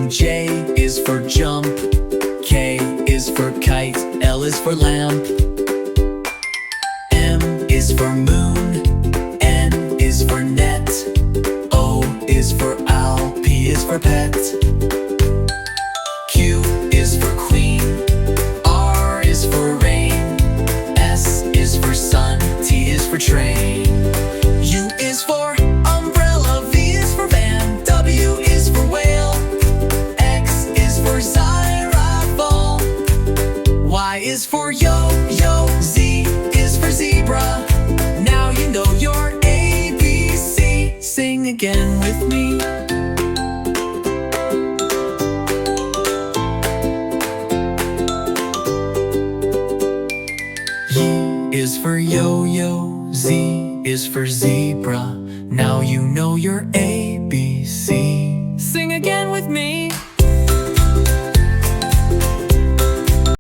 J is for jump, K is for kite, L is for lamp, M is for moon, N is for net, O is for owl, P is for pet, Q is for queen, R is for rain, S is for sun, T is for train, U is for umbrella, V is for van, W is for whale, X is for xylophone, Y is for yo-yo, Z is for zebra. Now you know your ABC. Sing again with me. Y is for yo-yo, Z is for zebra. Now you know your ABC. Sing again with me.